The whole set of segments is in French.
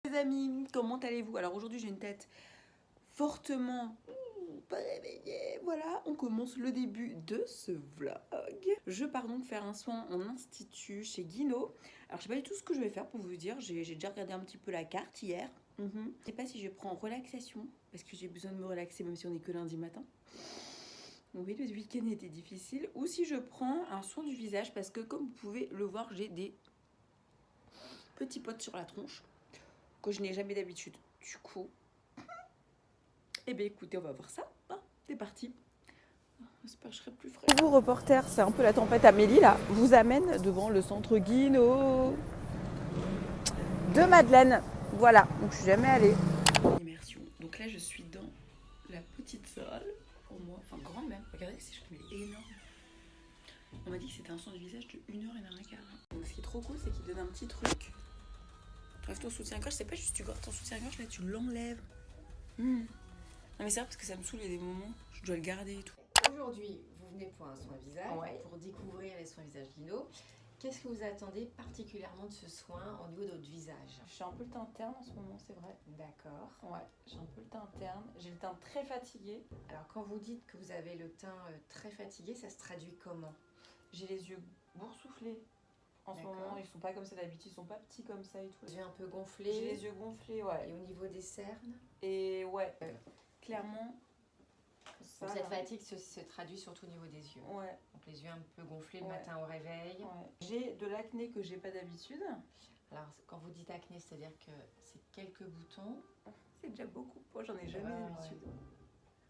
Les amis, comment allez-vous? Alors aujourd'hui j'ai une tête fortement pas réveillée. Voilà, on commence le début de ce vlog. Je pars donc faire un soin en institut chez Guino. Alors je sais pas du tout ce que je vais faire pour vous dire. J'ai déjà regardé un petit peu la carte hier. Je sais pas si je prends relaxation parce que j'ai besoin de me relaxer même si on est que lundi matin. Oui, le week-end était difficile. Ou si je prends un soin du visage parce que comme vous pouvez le voir, j'ai des petits potes sur la tronche que je n'ai jamais d'habitude. Du coup, eh bien écoutez, on va voir ça. Hein, c'est parti. J'espère que je serai plus frais. Vous reporter, c'est un peu la tempête Amélie là, vous amène devant le centre Guino de Madeleine. Voilà, donc je suis jamais allée. Immersion. Donc là je suis dans la petite salle pour moi, enfin grande même. Regardez, c'est elle est énorme. On m'a dit que c'était un soin du visage de 1 heure et 1 quart. Donc ce qui est trop cool, c'est qu'il donne un petit truc. Bref, ton soutien-gorge, c'est pas juste tu gardes ton soutien-gorge, là tu l'enlèves. Non mais c'est vrai parce que ça me saoule, il y a des moments, je dois le garder et tout. Aujourd'hui, vous venez pour un soin visage, pour découvrir les soins visage Guino. Qu'est-ce que vous attendez particulièrement de ce soin au niveau de votre visage? Je suis un peu le teint terne en ce moment, c'est vrai. D'accord. Ouais, j'ai un peu le teint terne. J'ai le teint très fatigué. Alors quand vous dites que vous avez le teint très fatigué, ça se traduit comment? J'ai les yeux boursouflés. En ce moment, ils sont pas comme ça d'habitude, ils sont pas petits comme ça et tout. Les yeux un peu gonflés. J'ai les yeux gonflés, ouais. Et au niveau des cernes? Et ouais, clairement. Ça, donc cette fatigue se traduit surtout au niveau des yeux. Ouais. Donc les yeux un peu gonflés le matin au réveil. Ouais. J'ai de l'acné que j'ai pas d'habitude. Alors quand vous dites acné, c'est-à-dire que c'est quelques boutons. C'est déjà beaucoup. Moi, j'en ai jamais d'habitude. Ouais.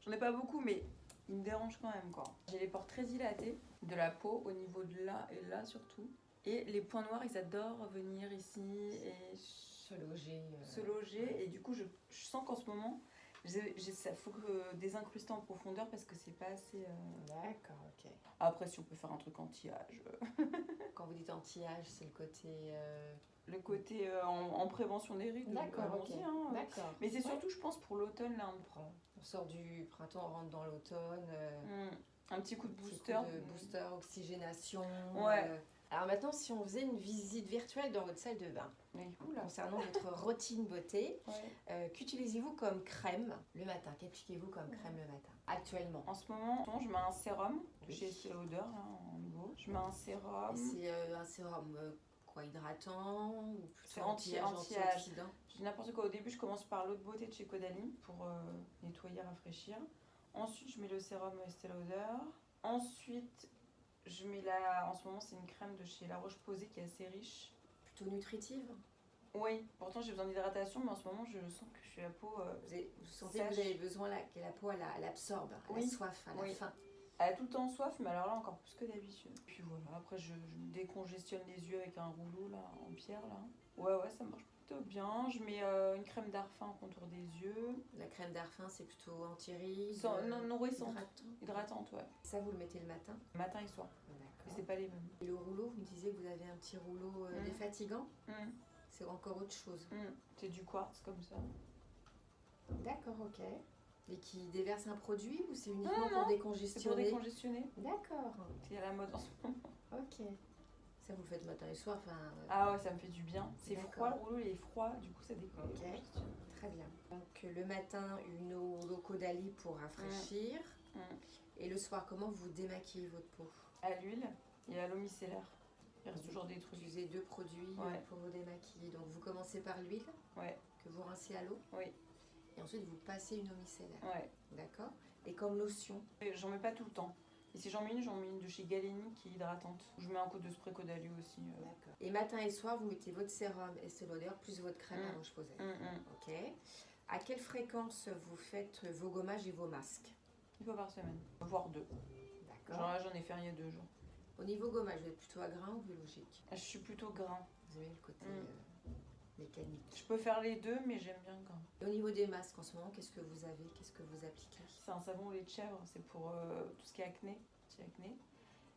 J'en ai pas beaucoup, mais il me dérange quand même, quoi. J'ai les pores très dilatés de la peau, au niveau de là et là surtout. Et les points noirs, ils adorent venir ici et se loger. Se loger. Et du coup, je sens qu'en ce moment, ça faut que désincruster en profondeur parce que c'est pas assez. D'accord, ok. Après, si on peut faire un truc anti-âge. Quand vous dites anti-âge, c'est le côté. Le côté en prévention des rides. D'accord, ok. Hein. D'accord. Mais c'est surtout, je pense, pour l'automne, là, on prend. On sort du printemps, on rentre dans l'automne. Un petit coup de booster. Booster, oxygénation. Ouais. Alors maintenant, si on faisait une visite virtuelle dans votre salle de bain, concernant votre routine beauté, qu'utilisez-vous comme crème le matin? Qu'appliquez-vous comme crème le matin, actuellement? En ce moment, je mets un sérum de chez Estée Lauder, là, en nouveau. Je mets un sérum. C'est un sérum hydratant ou plutôt anti-âge? J'ai n'importe quoi. Au début, je commence par l'eau de beauté de chez Caudalie pour nettoyer, rafraîchir. Ensuite, je mets le sérum Estée Lauder. Ensuite, je mets en ce moment, c'est une crème de chez La Roche-Posay qui est assez riche. Plutôt nutritive? Oui, pourtant j'ai besoin d'hydratation, mais en ce moment, je sens que je suis la peau. Vous sentez que vous avez besoin que la peau elle absorbe, elle a soif, elle a faim. Elle a tout le temps soif, mais alors là encore plus que d'habitude. Puis voilà, après je décongestionne les yeux avec un rouleau là, en pierre là. Ouais, ça marche plutôt bien. Je mets une crème d'arfin en contour des yeux. La crème d'arfin, c'est plutôt anti-rides? Nourrissante. Hydratante, ouais. Ça, vous le mettez le matin? Matin et soir. Mais c'est pas les mêmes. Et le rouleau, vous me disiez que vous avez un petit rouleau défatigant? C'est encore autre chose. C'est du quartz comme ça. D'accord, ok. Et qui déverse un produit ou c'est uniquement pour décongestionner? C'est pour décongestionner. D'accord. C'est à la mode en ce moment. Ok. Ça vous le faites matin et soir, Ah ouais, ça me fait du bien. C'est froid, le rouleau il est froid, du coup ça décongestionne. Ok, très bien. Donc le matin, une eau Caudalie pour rafraîchir. Et le soir, comment vous démaquillez votre peau? À l'huile et à l'eau micellaire. Il reste toujours des trucs. Vous utilisez 2 produits pour vous démaquiller. Donc vous commencez par l'huile que vous rincez à l'eau. Oui. Et ensuite vous passez une eau micellaire. Ouais. D'accord. Et comme lotion? J'en mets pas tout le temps. Et si j'en mets une de chez Galeni qui est hydratante. Je mets un coup de spray Caudalie aussi. D'accord. Et matin et soir, vous mettez votre sérum Estée Lauder plus votre crème à Roche-Posay. Ok. À quelle fréquence vous faites vos gommages et vos masques? 1 fois par semaine, voire 2. D'accord. Genre là, j'en ai fait un il y a 2 jours. Au niveau gommage, vous êtes plutôt à grain ou biologique? Je suis plutôt grain. Vous aimez le côté mécanique? Je peux faire les deux, mais j'aime bien le grain. Et au niveau des masques, en ce moment, qu'est-ce que vous avez? Qu'est-ce que vous appliquez? C'est un savon au lait de chèvre, c'est pour tout ce qui est acné, anti-acné.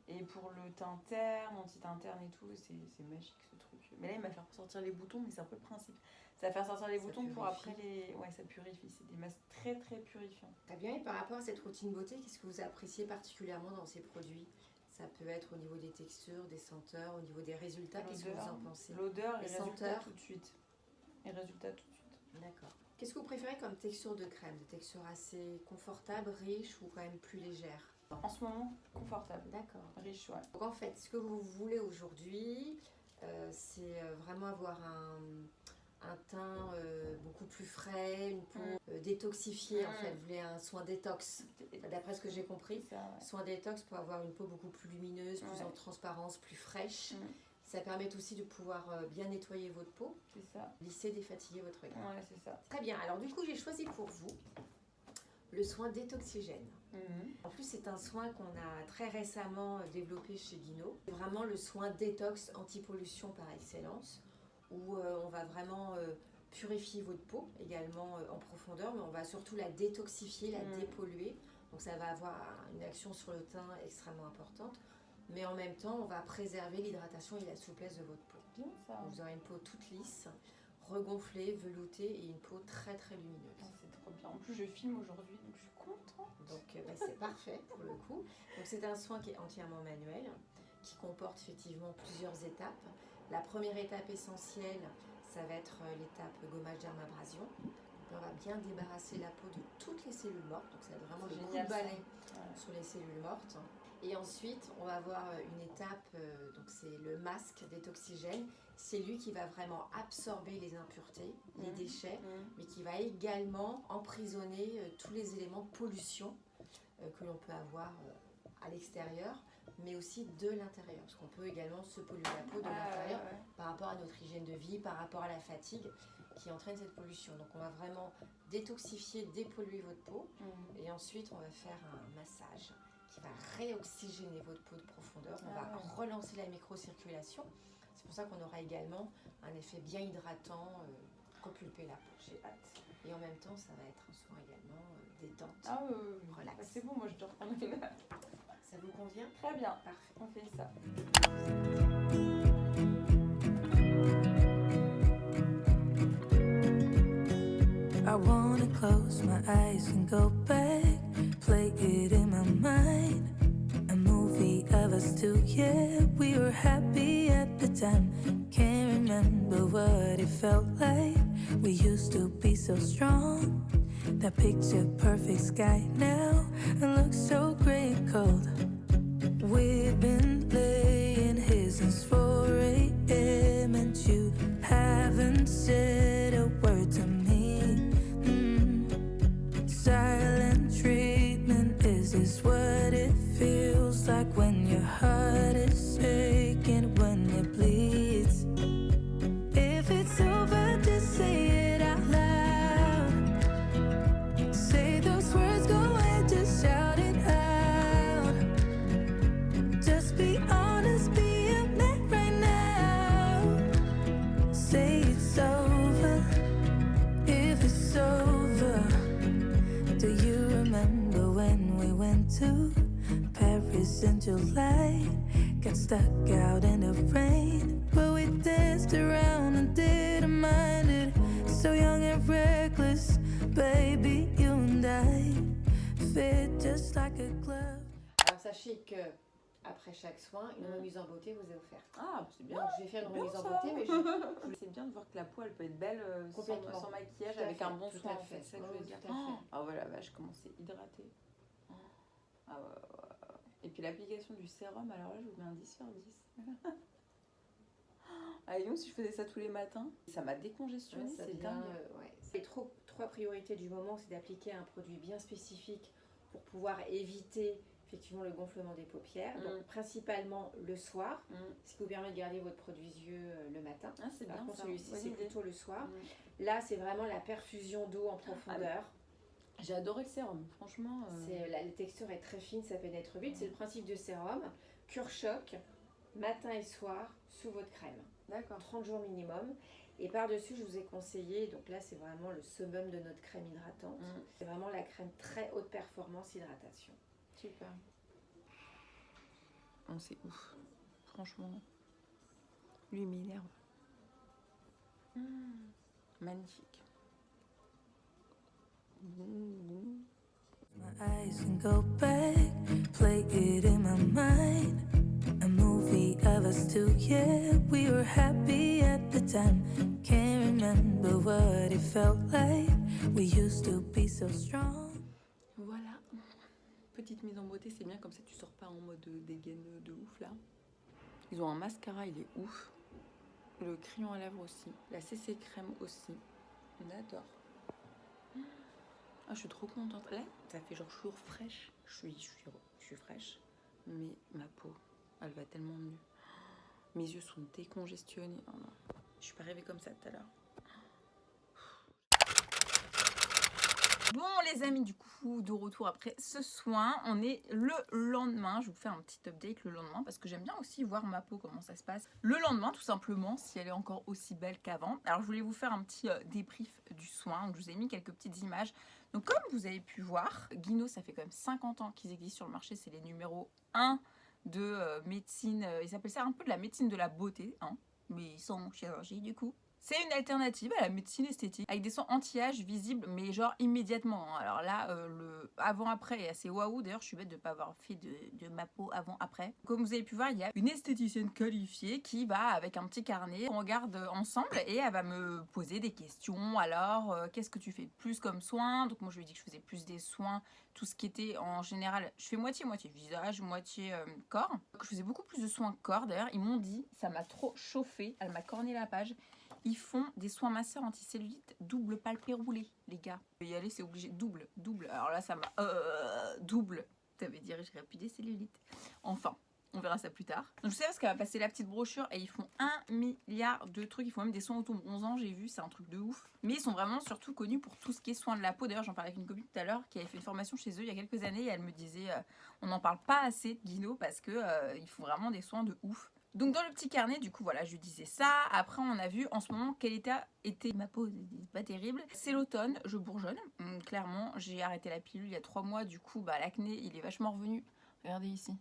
Et pour le teint terne, anti-teint terne et tout, c'est magique ce truc. Mais là, il m'a fait ressortir les boutons, mais c'est un peu le principe. Ça va faire sortir les boutons pour après les... Ouais, ça purifie. C'est des masques très très purifiants. Très bien. Et par rapport à cette routine beauté, qu'est-ce que vous appréciez particulièrement dans ces produits? Ça peut être au niveau des textures, des senteurs, au niveau des résultats. Qu'est-ce que vous en pensez? L'odeur, les senteurs tout de suite. Et résultat tout de suite. D'accord. Qu'est-ce que vous préférez comme texture de crème? Des textures assez confortables, riches ou quand même plus légères? En ce moment, confortable. D'accord. Riche, ouais. Donc en fait, ce que vous voulez aujourd'hui, c'est vraiment avoir un teint beaucoup plus frais, une peau détoxifiée en fait. Vous voulez un soin détox, d'après ce que j'ai compris. Ça, ouais. Soin détox pour avoir une peau beaucoup plus lumineuse, plus en transparence, plus fraîche. Ça permet aussi de pouvoir bien nettoyer votre peau, C'est ça. lisser, défatiguer votre regard. Ouais, c'est ça. Très bien, alors du coup j'ai choisi pour vous le soin détoxygène. En plus c'est un soin qu'on a très récemment développé chez Guino. C'est vraiment le soin détox anti-pollution par excellence, où on va vraiment purifier votre peau également en profondeur, mais on va surtout la détoxifier, la dépolluer. Donc ça va avoir une action sur le teint extrêmement importante. Mais en même temps, on va préserver l'hydratation et la souplesse de votre peau. Bien ça. Vous aurez une peau toute lisse, regonflée, veloutée et une peau très très lumineuse. Oh, c'est trop bien. En plus, je filme aujourd'hui, donc je suis contente. Donc c'est parfait pour le coup. Donc c'est un soin qui est entièrement manuel, qui comporte effectivement plusieurs étapes. La première étape essentielle, ça va être l'étape gommage dermabrasion. On va bien débarrasser la peau de toutes les cellules mortes. Donc ça va être vraiment le coup de balai sur les cellules mortes. Et ensuite, on va avoir une étape, donc c'est le masque détoxygène. C'est lui qui va vraiment absorber les impuretés, les déchets, mais qui va également emprisonner tous les éléments de pollution que l'on peut avoir à l'extérieur, mais aussi de l'intérieur. Parce qu'on peut également se polluer la peau de l'intérieur par rapport à notre hygiène de vie, par rapport à la fatigue qui entraîne cette pollution. Donc on va vraiment détoxifier, dépolluer votre peau. Et ensuite, on va faire un massage qui va réoxygéner votre peau de profondeur. On va relancer la microcirculation. C'est pour ça qu'on aura également un effet bien hydratant, repulper la peau. J'ai hâte. Et en même temps, ça va être un soin également détente. Ah relax. Bah, c'est bon, moi je dois reprendre une heure. Ça vous convient? Très bien. Parfait. On fait ça. I wanna close my eyes and go back, play it in my mind. A movie of us two, yeah, we were happy at the time. Can't remember what it felt like. We used to be so strong. That picture perfect sky now, it looks so gray and cold. We've been laying here since 4 a.m. and you haven't said a word to me. Silent treatment, is this what it feels like when your heart is aching, when it bleeds? If it's over, just say it out loud. Say those words, go ahead, just shout it out. Just be honest, be a man right now. Say it's over, if it's over. Do you remember when we went to Paris in July? Got stuck out in the rain, but we danced around and didn't mind it. So young and reckless, baby, you and I fit just like a glove. Alors sachez que après chaque soin, une remise en beauté vous est offerte. Ah, c'est bien. Donc je vais faire une bien remise en ça. beauté, mais C'est bien de voir que la peau elle peut être belle Complètement. sans maquillage, Tout à avec fait, un bon tout soin à en fait. fait. C'est ça que je Oui, veux dire. tout à fait. Ah ouais, la vache, comment c'est hydraté. Ah ouais. Et puis l'application du sérum, alors là je vous mets un 10 sur 10. Ah, et donc si je faisais ça tous les matins, ça m'a décongestionné, Ça c'est vient, dingue. Les trois priorités du moment, c'est d'appliquer un produit bien spécifique pour pouvoir éviter effectivement le gonflement des paupières. Donc principalement le soir, ce qui vous permet de garder votre produit-yeux le matin. Ah, c'est Par bien contre, ça. celui-ci, Bonne c'est idée. plutôt le soir. Là, c'est vraiment la perfusion d'eau en profondeur. J'ai adoré le sérum, franchement. La texture est très fine, ça pénètre vite. C'est le principe du sérum. Cure choc, matin et soir, sous votre crème. D'accord. 30 jours minimum. Et par-dessus, je vous ai conseillé, donc là, c'est vraiment le summum de notre crème hydratante. C'est vraiment la crème très haute performance hydratation. Super. Oh, c'est ouf. Franchement. Luminaire. Magnifique. My eyes and go back, play it in my mind. A movie of us two, yeah, we were happy at the time. Can't remember what it felt like. We used to be so strong. Voilà. Petite mise en beauté, c'est bien, comme ça tu sors pas en mode dégaine de ouf là. Ils ont un mascara, il est ouf. Le crayon à lèvres aussi. La CC crème aussi. On adore. Ah, je suis trop contente. Là, ça fait genre jour fraîche. Je suis fraîche. Mais ma peau, elle va tellement mieux. Mes yeux sont décongestionnés. Oh non. Je suis pas rêvée comme ça tout à l'heure. Bon les amis, du coup, de retour après ce soin, on est le lendemain. Je vous fais un petit update le lendemain parce que j'aime bien aussi voir ma peau, comment ça se passe. Le lendemain, tout simplement, si elle est encore aussi belle qu'avant. Alors je voulais vous faire un petit débrief du soin. Donc, je vous ai mis quelques petites images. Donc comme vous avez pu voir, Guino, ça fait quand même 50 ans qu'ils existent sur le marché. C'est les numéros 1 de médecine. Ils appellent ça un peu de la médecine de la beauté, hein, mais sans chirurgie du coup. C'est une alternative à la médecine esthétique avec des soins anti-âge visibles mais genre immédiatement. Alors là, le avant-après est assez waouh. D'ailleurs, je suis bête de ne pas avoir fait de ma peau avant-après. Comme vous avez pu voir, il y a une esthéticienne qualifiée qui va avec un petit carnet. On regarde ensemble et elle va me poser des questions. Alors, qu'est-ce que tu fais de plus comme soin? Donc moi, je lui ai dit que je faisais plus des soins. Tout ce qui était en général, je fais moitié-moitié visage, moitié corps. Donc, je faisais beaucoup plus de soins corps. D'ailleurs, ils m'ont dit, ça m'a trop chauffé. Elle m'a corné la page. Ils font des soins masseurs anti-cellulite double palpé roulé, les gars. Y aller, c'est obligé. Double. Alors là, ça m'a... double. Ça veut dire que j'aurais plus des cellulites. Enfin, on verra ça plus tard. Donc, je sais parce qu'elle va passer la petite brochure et ils font 1 milliard de trucs. Ils font même des soins auto-bronzants, j'ai vu, c'est un truc de ouf. Mais ils sont vraiment surtout connus pour tout ce qui est soins de la peau. D'ailleurs, j'en parlais avec une copine tout à l'heure qui avait fait une formation chez eux il y a quelques années et elle me disait on n'en parle pas assez de Guino parce que ils font vraiment des soins de ouf. Donc dans le petit carnet, du coup, voilà, je lui disais ça. Après, on a vu en ce moment quel état était ma peau, c'est pas terrible. C'est l'automne, je bourgeonne. Clairement, j'ai arrêté la pilule il y a 3 mois. Du coup, l'acné, il est vachement revenu. Regardez ici.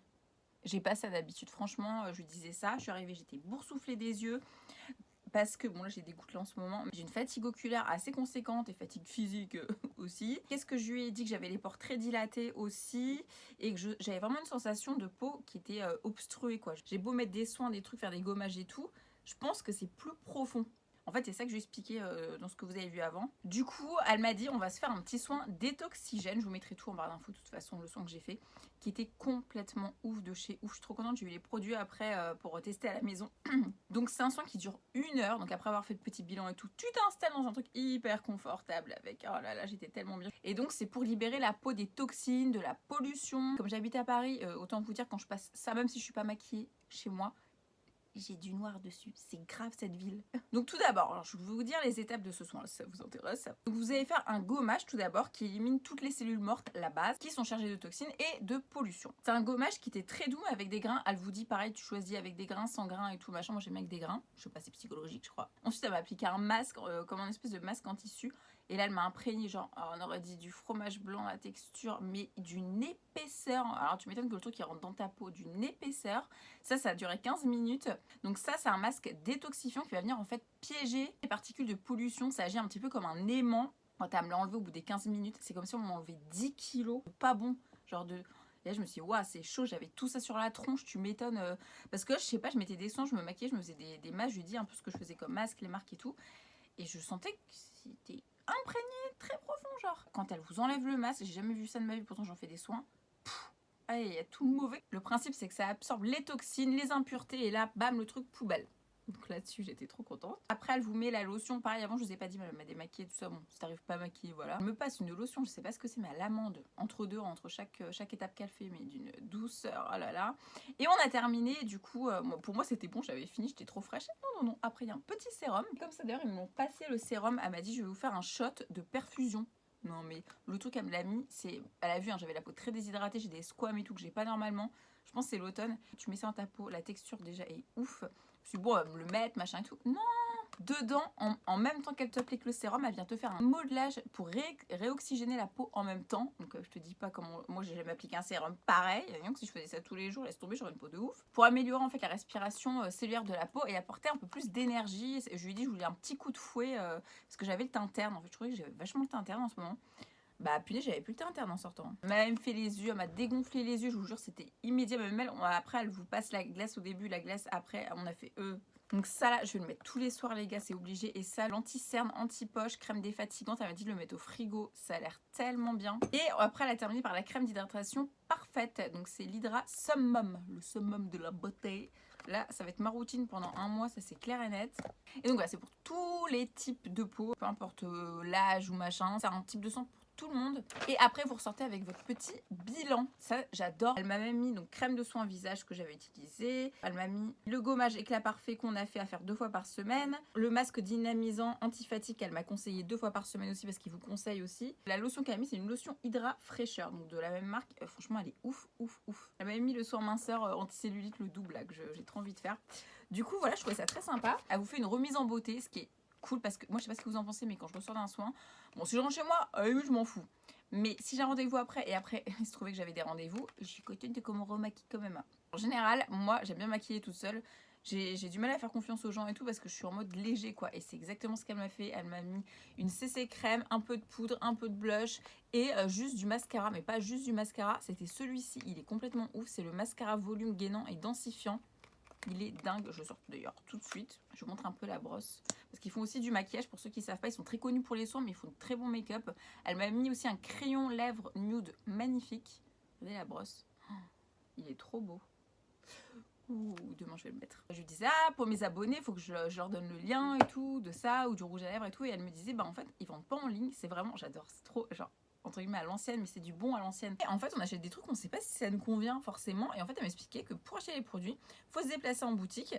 J'ai pas ça d'habitude, franchement, je lui disais ça. Je suis arrivée, j'étais boursouflée des yeux. Parce que, bon là j'ai des gouttes là en ce moment, mais j'ai une fatigue oculaire assez conséquente et fatigue physique aussi. Qu'est-ce que je lui ai dit? Que j'avais les pores très dilatés aussi et que j'avais vraiment une sensation de peau qui était obstruée quoi. J'ai beau mettre des soins, des trucs, faire des gommages et tout, je pense que c'est plus profond. En fait, c'est ça que je lui ai expliqué dans ce que vous avez vu avant. Du coup, elle m'a dit, on va se faire un petit soin détoxygène. Je vous mettrai tout en barre d'infos, de toute façon, le soin que j'ai fait, qui était complètement ouf de chez ouf. Je suis trop contente, j'ai eu les produits après pour tester à la maison. Donc, c'est un soin qui dure 1 heure. Donc, après avoir fait le petit bilan et tout, tu t'installes dans un truc hyper confortable avec... Oh là là, j'étais tellement bien. Et donc, c'est pour libérer la peau des toxines, de la pollution. Comme j'habite à Paris, autant vous dire, quand je passe ça, même si je suis pas maquillée chez moi, j'ai du noir dessus, c'est grave cette ville. Donc tout d'abord, je vais vous dire les étapes de ce soin, si ça vous intéresse. Donc vous allez faire un gommage tout d'abord qui élimine toutes les cellules mortes, la base, qui sont chargées de toxines et de pollution. C'est un gommage qui était très doux avec des grains. Elle vous dit pareil, tu choisis avec des grains, sans grains et tout machin. Moi j'aime avec des grains, je sais pas, c'est psychologique je crois. Ensuite elle m'a appliqué un masque, comme un espèce de masque en tissu. Et là, elle m'a imprégné, genre, on aurait dit du fromage blanc, la texture, mais d'une épaisseur. Alors, tu m'étonnes que le truc, il rentre dans ta peau, d'une épaisseur. Ça a duré 15 minutes. Donc ça, c'est un masque détoxifiant qui va venir, en fait, piéger les particules de pollution. Ça agit un petit peu comme un aimant. Quand elle me l'a enlevé au bout des 15 minutes, c'est comme si on m'enlevait 10 kilos. Pas bon, genre de... Et là, je me suis dit, waouh, c'est chaud, j'avais tout ça sur la tronche, tu m'étonnes. Parce que, je sais pas, je mettais des soins, je me maquillais, je me faisais des masques, je lui dis un peu ce que je faisais comme masque, les marques et tout. Et je sentais que c'était imprégné, très profond, genre. Quand elle vous enlève le masque, j'ai jamais vu ça de ma vie, pourtant j'en fais des soins. Il y a tout mauvais. Le principe, c'est que ça absorbe les toxines, les impuretés, et là, bam, le truc poubelle. Donc là-dessus, j'étais trop contente. Après, elle vous met la lotion. Pareil, avant, je vous ai pas dit, mais elle m'a démaquillée, tout ça. Bon, si t'arrives pas à maquiller, voilà. Elle me passe une lotion, je sais pas ce que c'est, mais à l'amande. Entre chaque étape qu'elle fait, mais d'une douceur, oh là là. Et on a terminé, du coup, pour moi, c'était bon, j'avais fini, j'étais trop fraîche. Non. Après, il y a un petit sérum. Comme ça, d'ailleurs, ils m'ont passé le sérum. Elle m'a dit, je vais vous faire un shot de perfusion. Non, mais le truc, elle me l'a mis, c'est... Elle a vu, hein, j'avais la peau très déshydratée, j'ai des squames et tout que j'ai pas normalement. Je pense que c'est l'automne. Tu mets ça dans ta peau, la texture déjà est ouf. Je suis bon, me le mettre, machin et tout. Non! Dedans, en même temps qu'elle t'applique le sérum, elle vient te faire un modelage pour réoxygéner la peau en même temps. Donc je te dis pas comment... Moi, j'ai jamais appliqué un sérum pareil. Donc si je faisais ça tous les jours, laisse tomber, j'aurais une peau de ouf. Pour améliorer en fait la respiration cellulaire de la peau et apporter un peu plus d'énergie. Je lui ai dit, je voulais un petit coup de fouet parce que j'avais le teint terne. En fait, je trouvais que j'avais vachement le teint terne en ce moment. Punaise, j'avais plus le teint interne en sortant. Elle m'a même fait les yeux, elle m'a dégonflé les yeux, je vous jure, c'était immédiat. Même elle, après, elle vous passe la glace au début, la glace après. On a fait Donc ça là, je vais le mettre tous les soirs les gars, c'est obligé. Et ça, l'anti-cerne, anti-poche, crème défatigante, elle m'a dit de le mettre au frigo. Ça a l'air tellement bien. Et après, elle a terminé par la crème d'hydratation parfaite. Donc c'est l'Hydra Summum, le summum de la beauté. Là, ça va être ma routine pendant un mois, ça c'est clair et net. Et donc voilà, c'est pour tous les types de peau, peu importe l'âge ou machin. C'est un type de sang pour tout le monde. Et après, vous ressortez avec votre petit bilan. Ça, j'adore. Elle m'a même mis donc crème de soin visage que j'avais utilisé. Elle m'a mis le gommage éclat parfait qu'on a fait à faire 2 fois par semaine. Le masque dynamisant anti-fatigue qu'elle m'a conseillé 2 fois par semaine aussi parce qu'il vous conseille aussi. La lotion qu'elle a mis, c'est une lotion Hydra fraîcheur, donc de la même marque. Franchement, elle est ouf, ouf, ouf. Elle m'a même mis le soin minceur anticellulite, le double là que j'ai trop envie de faire. Du coup, voilà, je trouvais ça très sympa. Elle vous fait une remise en beauté, ce qui est cool parce que moi je sais pas ce que vous en pensez, mais quand je ressors d'un soin, bon, si je rentre chez moi, je m'en fous, mais si j'ai un rendez-vous après, et après il se trouvait que j'avais des rendez-vous, je suis contente de comment on remaquille quand même. En général, moi j'aime bien maquiller toute seule. J'ai du mal à faire confiance aux gens et tout parce que je suis en mode léger quoi, et c'est exactement ce qu'elle m'a fait. Elle m'a mis une CC crème, un peu de poudre, un peu de blush et juste du mascara, mais pas juste du mascara, c'était celui-ci, il est complètement ouf, c'est le mascara volume gainant et densifiant. Il est dingue, je le sors d'ailleurs tout de suite. Je vous montre un peu la brosse. Parce qu'ils font aussi du maquillage, pour ceux qui ne savent pas, ils sont très connus pour les soins, mais ils font de très bon make-up. Elle m'a mis aussi un crayon lèvres nude magnifique. Regardez la brosse. Oh, il est trop beau. Ouh, demain je vais le mettre. Je lui disais, pour mes abonnés, il faut que je leur donne le lien et tout, de ça, ou du rouge à lèvres et tout. Et elle me disait, en fait, ils vendent pas en ligne. C'est vraiment, j'adore, c'est trop, genre, entre guillemets à l'ancienne, mais c'est du bon à l'ancienne. Et en fait, on achète des trucs, on sait pas si ça nous convient forcément. Et en fait, elle m'expliquait que pour acheter les produits, faut se déplacer en boutique.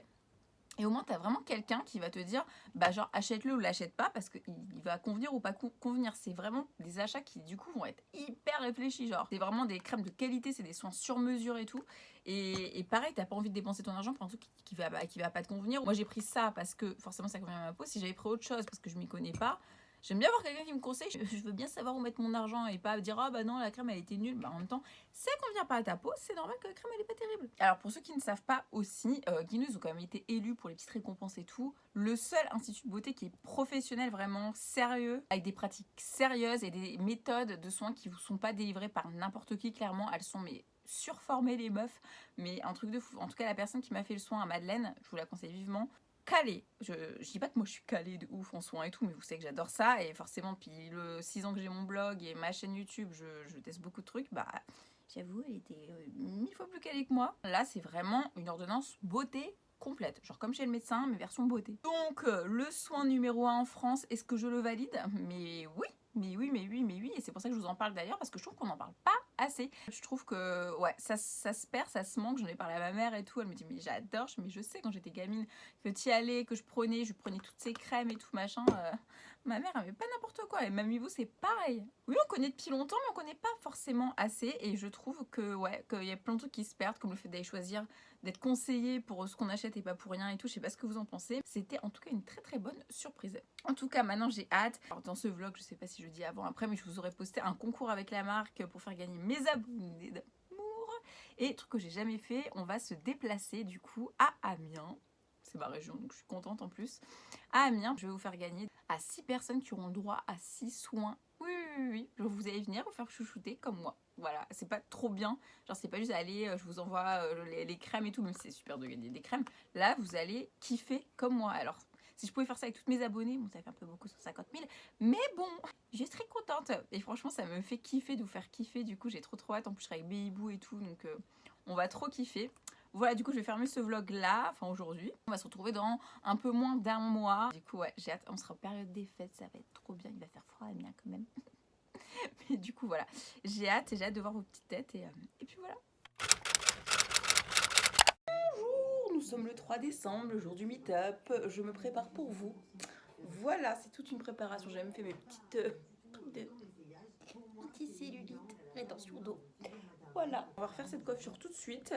Et au moins, tu as vraiment quelqu'un qui va te dire, genre, achète-le ou l'achète pas parce qu'il va convenir ou pas convenir. C'est vraiment des achats qui, du coup, vont être hyper réfléchis. Genre, c'est vraiment des crèmes de qualité, c'est des soins sur mesure et tout. Et pareil, t'as pas envie de dépenser ton argent pour un truc qui va pas te convenir. Moi, j'ai pris ça parce que forcément, ça convient à ma peau. Si j'avais pris autre chose parce que je m'y connais pas, j'aime bien avoir quelqu'un qui me conseille. Je veux bien savoir où mettre mon argent et pas dire non, la crème elle était nulle. En même temps, ça convient pas à ta peau, c'est normal que la crème elle est pas terrible. Alors pour ceux qui ne savent pas aussi, Guinness ont quand même été élus pour les petites récompenses et tout. Le seul institut de beauté qui est professionnel, vraiment sérieux, avec des pratiques sérieuses et des méthodes de soins qui vous sont pas délivrées par n'importe qui. Clairement, elles sont surformées les meufs, mais un truc de fou. En tout cas, la personne qui m'a fait le soin à Madeleine, je vous la conseille vivement. Calée. Je dis pas que moi je suis calée de ouf en soins et tout, mais vous savez que j'adore ça. Et forcément, depuis le 6 ans que j'ai mon blog et ma chaîne YouTube, je teste beaucoup de trucs. J'avoue, elle était 1000 fois plus calée que moi. Là, c'est vraiment une ordonnance beauté complète. Genre comme chez le médecin, mais version beauté. Donc, le soin numéro 1 en France, est-ce que je le valide? Mais oui. Et c'est pour ça que je vous en parle d'ailleurs, parce que je trouve qu'on n'en parle pas assez. Je trouve que ouais, ça se perd, ça se manque. J'en ai parlé à ma mère et tout, elle me dit mais j'adore, mais je sais quand j'étais gamine que t'y allais, que je prenais toutes ces crèmes et tout machin. Ma mère elle met pas n'importe quoi, et Mamie Boo c'est pareil. Oui, on connaît depuis longtemps, mais on connaît pas forcément assez, et je trouve que ouais, qu'il y a plein de trucs qui se perdent, comme le fait d'aller choisir, d'être conseillé pour ce qu'on achète et pas pour rien et tout. Je sais pas ce que vous en pensez. C'était en tout cas une très très bonne surprise. En tout cas, maintenant j'ai hâte. Alors dans ce vlog, je sais pas si je dis avant après, mais je vous aurais posté un concours avec la marque pour faire gagner mes abonnés d'amour. Et truc que j'ai jamais fait, on va se déplacer du coup à Amiens. C'est ma région, donc je suis contente en plus. À Amiens, je vais vous faire gagner à 6 personnes qui auront le droit à 6 soins. Oui. Vous allez venir vous faire chouchouter comme moi. Voilà, c'est pas trop bien. Genre, c'est pas juste aller, je vous envoie les crèmes et tout, même si c'est super de gagner des crèmes. Là, vous allez kiffer comme moi. Alors, si je pouvais faire ça avec toutes mes abonnés, bon, ça fait un peu beaucoup, 150 000. Mais bon, je suis très contente. Et franchement, ça me fait kiffer de vous faire kiffer. Du coup, j'ai trop hâte. En plus, je serai avec Baby Boo et tout, donc on va trop kiffer. Voilà, du coup, je vais fermer ce vlog là, enfin aujourd'hui. On va se retrouver dans un peu moins d'1 mois. Du coup, ouais, j'ai hâte. On sera en période des fêtes, ça va être trop bien. Il va faire froid à Amiens quand même. Mais du coup, voilà. J'ai hâte de voir vos petites têtes. Et puis voilà. Bonjour, nous sommes le 3 décembre, le jour du meet-up. Je me prépare pour vous. Voilà, c'est toute une préparation. J'ai même fait mes petites trucs de anti-cellulite, rétention d'eau. Voilà, on va refaire cette coiffure tout de suite.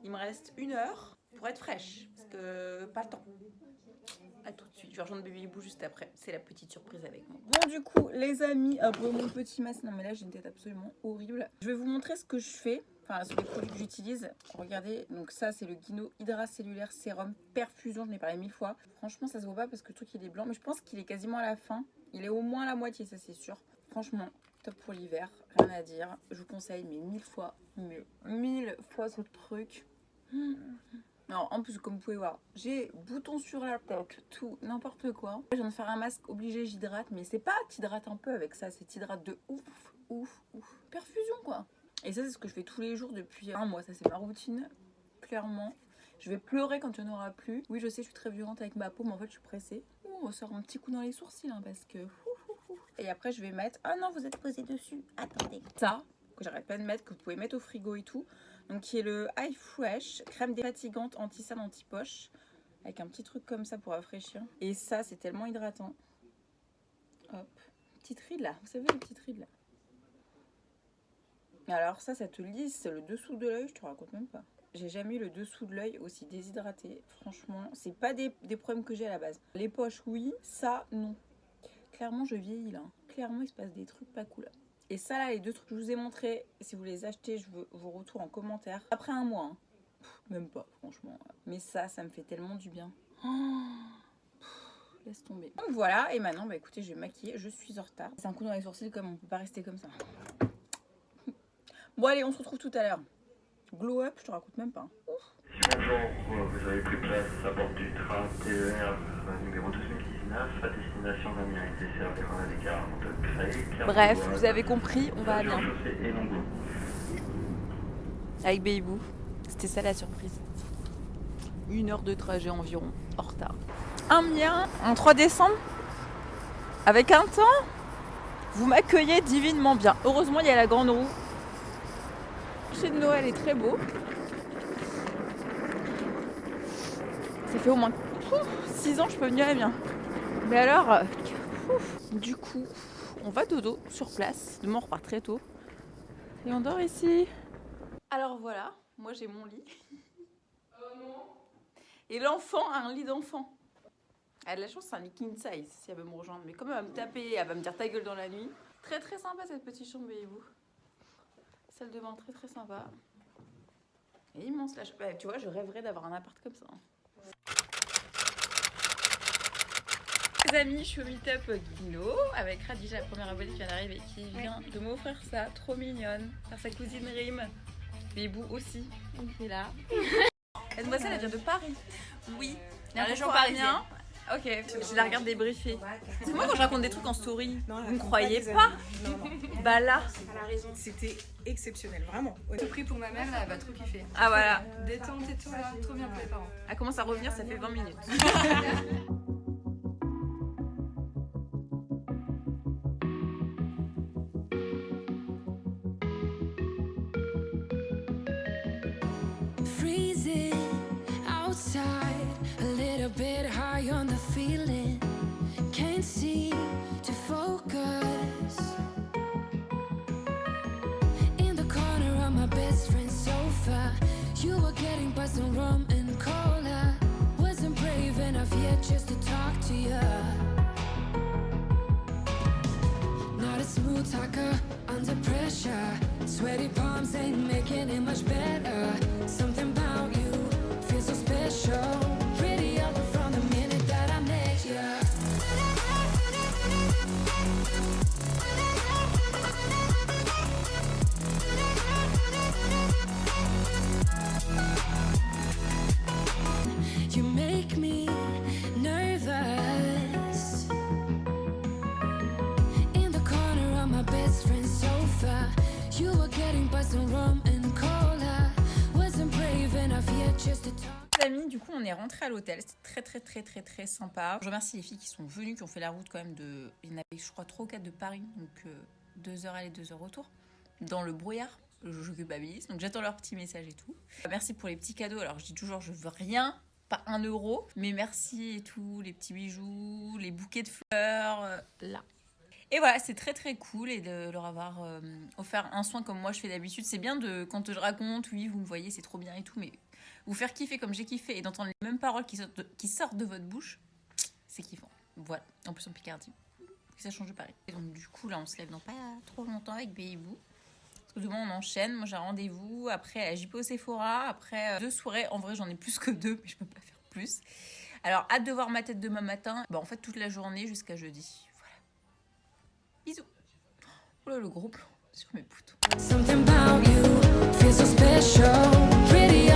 Il me reste 1 heure pour être fraîche, parce que pas le temps. A tout de suite, je vais rejoindre Baby Boo juste après. C'est la petite surprise avec moi. Bon, du coup, les amis, après mon petit masque, non mais là j'ai une tête absolument horrible. Je vais vous montrer ce que je fais, enfin sur les produits que j'utilise. Regardez, donc ça c'est le Guino Hydra Cellulaire Sérum Perfusion, j'en ai parlé 1000 fois. Franchement, ça se voit pas parce que le truc il est blanc, mais je pense qu'il est quasiment à la fin. Il est au moins à la moitié, ça c'est sûr. Franchement, top pour l'hiver, rien à dire. Je vous conseille, mais 1000 fois mieux. 1000 fois ce truc. Alors en plus, comme vous pouvez voir, j'ai boutons sur la tête, tout, n'importe quoi. Je viens de faire un masque obligé, j'hydrate, mais c'est pas t'hydrates un peu avec ça, c'est t'hydrate de ouf, ouf, ouf. Perfusion quoi. Et ça c'est ce que je fais tous les jours depuis un mois, ça c'est ma routine, clairement. Je vais pleurer quand il n'y en aura plus. Oui je sais, je suis très violente avec ma peau, mais en fait je suis pressée. On sort un petit coup dans les sourcils hein, parce que... Et après je vais mettre... Ah non, vous êtes posé dessus, attendez. Ça, que j'arrête pas de mettre, que vous pouvez mettre au frigo et tout. Donc qui est le Eye Fresh, crème défatigante anti-sale anti-poche, avec un petit truc comme ça pour rafraîchir. Et ça c'est tellement hydratant. Hop, petite ride là, vous savez les petites rides là. Alors ça te lisse le dessous de l'œil, je te raconte même pas. J'ai jamais eu le dessous de l'œil aussi déshydraté, franchement. C'est pas des problèmes que j'ai à la base. Les poches oui, ça non. Clairement je vieillis là, clairement il se passe des trucs pas cool. Et ça là, les deux trucs que je vous ai montrés, si vous les achetez, je veux vos retours en commentaire. Après un mois, hein. Même pas, franchement. Mais ça me fait tellement du bien. Oh, laisse tomber. Donc voilà, et maintenant, bah écoutez, je vais maquiller, je suis en retard. C'est un coup dans les sourcils, comme on peut pas rester comme ça. Bon allez, on se retrouve tout à l'heure. Glow up, je te raconte même pas. Ouf. Bonjour, vous avez pris place à bord du train TER numéro 2019 à destination d'Amiens et desservir en la gare de Creil. Bref, vous avez compris, on va à Amiens. Avec Beibou, c'était ça la surprise. 1 heure de trajet environ, en retard. Amiens, en 3 décembre, avec un temps, vous m'accueillez divinement bien. Heureusement, il y a la grande roue. Le marché de Noël est très beau. Ça fait au moins 6 ans que je peux venir à Amiens. Mais alors, du coup, on va dodo sur place. Demain, on repart très tôt. Et on dort ici. Alors voilà, moi j'ai mon lit. Et l'enfant a un lit d'enfant. Elle a de la chance, c'est un lit king size si elle veut me rejoindre. Mais comme elle va me taper, elle va me dire ta gueule dans la nuit. Très très sympa cette petite chambre, voyez-vous. Salle de bain très très sympa. Et immense la chambre. Bah, tu vois, je rêverais d'avoir un appart comme ça. Les amis, je suis au meet-up Guino avec Radija, la première abonnée qui vient d'arriver, qui vient de m'offrir ça, trop mignonne, par sa cousine Rim. Bébou aussi, il est là. La demoiselle, elle vient de Paris. Oui, la région parisienne. Ok, je la regarde débriefer. C'est moi quand je raconte des trucs en story. Non, vous ne croyez pas? Non. Bah là, elle a raison. C'était exceptionnel, vraiment. Tout pris pour ma mère, là, elle va trop kiffer. Ah voilà. Détente et tout, là, trop bien pour les parents. Elle commence à revenir, ça fait 20 minutes. Freezing outside, a little bit high on the feeling. Can't seem to focus. In the corner of my best friend's sofa, you were getting buzzed on rum and cola. Wasn't brave enough yet just to talk to you. Not a smooth talker under pressure. Sweaty palms ain't making it much better. Something about you feels so special. Prettier from the minute that I met you. You make me nervous. In the corner of my best friend's sofa, you were getting buzzed on rum and cola. Wasn't brave enough yet just to talk. Amis, du coup on est rentré à l'hôtel, c'était très sympa. Je remercie les filles qui sont venues, qui ont fait la route quand même de, il y en avait je crois 3 ou 4 de Paris, donc 2 heures aller, 2 heures retour, dans le brouillard. Je culpabilise, donc j'attends leur petit message et tout. Merci pour les petits cadeaux, alors je dis toujours je veux rien, pas 1 euro, mais merci et tout, les petits bijoux, les bouquets de fleurs, là. Et voilà, c'est très cool et de leur avoir offert un soin comme moi je fais d'habitude. C'est bien de, quand je raconte, oui vous me voyez c'est trop bien et tout, mais vous faire kiffer comme j'ai kiffé et d'entendre les mêmes paroles qui sortent de votre bouche, c'est kiffant. Voilà, en plus en Picardie, ça change de Paris. Et donc du coup là on se lève dans pas trop longtemps avec Beibou. Parce que demain on enchaîne, moi j'ai un rendez-vous, après à JP au Sephora, après 2 soirées, en vrai j'en ai plus que 2, mais je peux pas faire plus. Alors hâte de voir ma tête demain matin, bah, en fait toute la journée jusqu'à jeudi. Voilà. Bisous. Oh là le gros plan sur mes boutons. Something about you feels so special. Pretty